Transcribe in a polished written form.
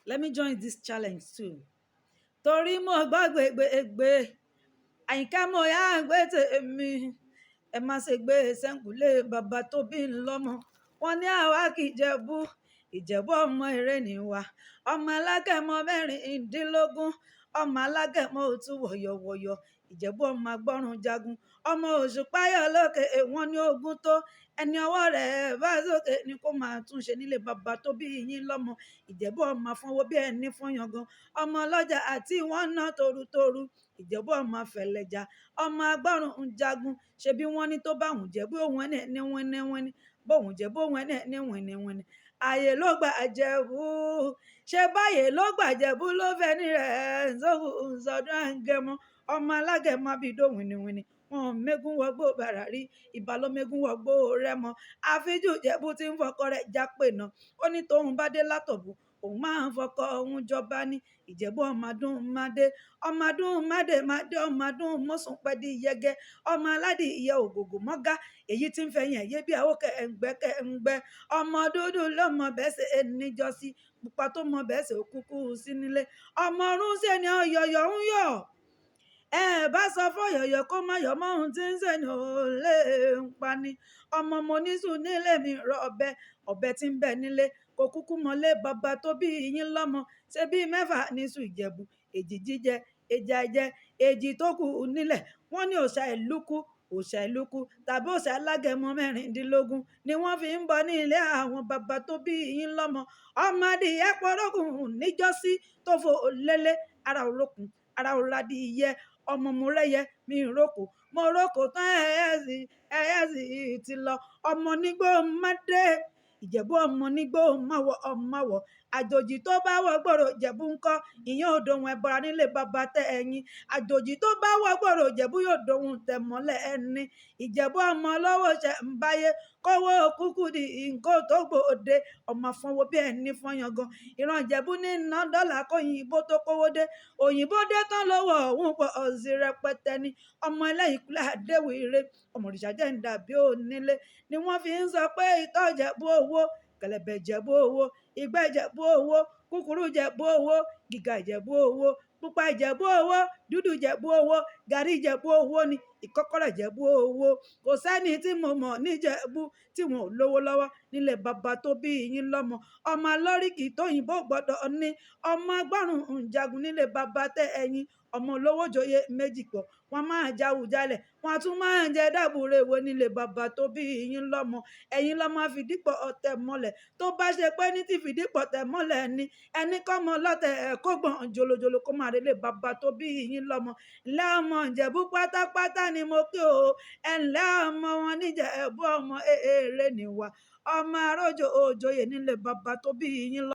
Let me join this challenge too. Torí mo gbọ́ gbègbègbè Àyìnkẹ́ mo yá gbé tèmi. Ẹ má ṣe gbé sẹ́ńkùlé bàbá tó bí ń lọ́mọ. Wọ́n ní àwa kì í Jẹ̀bú. Ìjẹ̀bú ọmọ eré ni wa. Ọmọ alágẹmọ mẹ́rìndínlógún. Ọmọ alágẹmọ òtún wọ̀yọ̀wọ̀yọ̀. Ìjẹ̀bú ọmọ agbọ́run jagun. Ọmọ Òṣùpá yọ lókè wọ́n ní ogun tó. Ẹni ọwọ́ rẹ̀ bá sókè ni kó máa tún ṣe nílé bàbá tó bí yín lọ́mọ. Ìjẹ̀bú ọmọ afọnwó bí ẹni fún yangan. Ọmọ ọlọ́jà àti wọ́n ná torutoru. Ìjẹ̀bú ọmọ afẹ̀lẹ̀jà. Ọmọ agbọ́run ń jagun. Ṣebí wọ́n ní tó bá wùn Jẹ̀bú òun ẹni ní wíníwíní. Bóun Jẹ̀bú òun ẹni ní wíníwíní. Ààyè ló gbà Jẹ̀bú. Ṣé báyè ló gbà Jẹ̀bú ló fẹ́ ní rẹ̀ sọ́dún àgẹmọ. Ọmọ alágẹmọ abidó wíníwíní. Wọn mégún wọgbó bàrà rí. Ìbà ló mégún wọgbó Rẹ́mọ. Àfíjù Jẹ̀bú tí ń fọkọ rẹ̀ jápè náà. Ó ní tóun bá dé látọ̀bù òun máa ń fọkọ òun jọba ní. Ìjẹ̀bú ọmọdún mádé. Ọmọdún mádé mádé ọmọdún mọ́sùn pẹ́dí yẹgẹ. Ọmọ aládì ìyẹ ògògò mọ́gá. Èyí tí ń fẹ̀yìn ẹ̀yẹ bí àwọ̀ kẹ̀ǹgbẹ́. Ọmọ dúdú ló mọ bẹ́ẹ̀ ṣe níjọ́sí. Pupa tó mọ bẹ́ẹ̀ ṣe òkúkú sí nílé. Ọmọ ọ̀run ṣe ni ọ̀yọ̀yọ̀ ń yọ̀. Ẹ bá sọ fọyọyọ kó má yọ mọ ohun tí ń ṣe ni ò lè ń pa ni. Ọmọ mo níṣu nílé mi rọ ọbẹ tí ń bẹ nílé kò kúkú mọlé bàbá tó bí yín lọ́mọ. Ṣé bí mẹ́fà níṣu Ìjẹ̀bú èjì jíjẹ èjì àìjẹ èjì tó kù nílẹ̀. Wọ́n ní òòṣà ìlúkú òòṣà ìlúkú tàbí òòṣà alágẹmọ mẹ́rìndínlógún ni wọ́n fi ń bọ ní ilé àwọn bàbá tó bí yín lọ́mọ. Ọmọ adìyẹ pọ̀rọ̀gùn níjọ́sí tó fò lélẹ̀ ara olókun ara òladìyẹ. Ọmọ mo rẹ́yẹ mi rókò mo rókò tán ẹ̀yẹ́ sì ti lọ. Ọmọ nígbó mádé. Ìjẹ̀bú ọmọ nígbó máwọ̀. Àjòjì tó bá wọ gbòòrò Ìjẹ̀bú ńkọ́ ìyẹn ò dohun ẹbọra nílé bàbá tẹ ẹ̀yin. Àjòjì tó bá wọ gbòòrò Ìjẹ̀bú yóò dohun tẹ̀ mọ́lẹ̀ ẹni. Ìjẹ̀bú ọmọ lọ́wọ́ ṣẹ̀ ń báyé kówó kúkú di nǹkan tó gbòde. Ọmọ afọnwó bí ẹni fún yangan. Ìran Ìjẹ̀bú ní ná dọ́là kóyìnbó tó kówó dé. Òyìnbó dé tán lọ́wọ́ òun pọ̀ ọ̀sìn rẹpẹtẹ ni. Ọmọ ẹlẹ́yìn kúlẹ̀ àdéwìrè. Ọmọ òrìṣà jẹ́ ń dàbí onílé ni wọ́n fi ń sọ pé ìtọ́ Ìjẹ̀bú owó. Kẹ̀lẹ̀bẹ̀ Ìjẹ̀bú owó. Ìgbẹ́ Ìjẹ̀bú owó. Kúkúrú Ìjẹ̀bú owó. Gíga Ìjẹ̀bú owó. Pupa Ìjẹ̀bú owó. Dúdú Ìjẹ̀bú owó. Gàrí Ìjẹ̀bú owó ni. Ìkọ́kọrẹ́ Ìjẹ̀bú owó. Kò sẹ́ni tí mo mọ̀ ní Ìjẹ̀bú tí wọn ò lówó lọ́wọ́ nílé bàbá tó bí yín lọ́mọ. Ọmọ alóríkì tóyìnbó gbọ́dọ̀ ní. Ọmọ agbọ́run ń jagun nílé bàbá tẹ ẹ̀yin. Ọmọ olówó joyè méjì pọ̀. Wọ́n máa jáwùjálẹ̀. Wọ́n tún máa ń jẹ dábùrèwé nílé bàbá tó bí yín lọ́mọ. Ẹ̀yin lọ́mọ fìdípọ̀ ọ̀tẹ̀ mọ́lẹ̀. Tó bá ṣe pé ní ti fìdípọ̀ tẹ̀ mọ́lẹ̀ ni ẹni kọ́mọ lọ́tẹ̀ kó gbọ̀n jòlòjòlò kó máa relé bàbá tó bí yín lọ́mọ. Ǹlẹ́ ọmọ Ìjẹ̀bú pátápátá ni mo kí o. Ẹ̀ǹlẹ́ ọmọ wọn níjẹ̀bú ọmọ èrè ni wà. Ọmọ arójò òjòyè nílé bàbá tó bí yín lọ́mọ.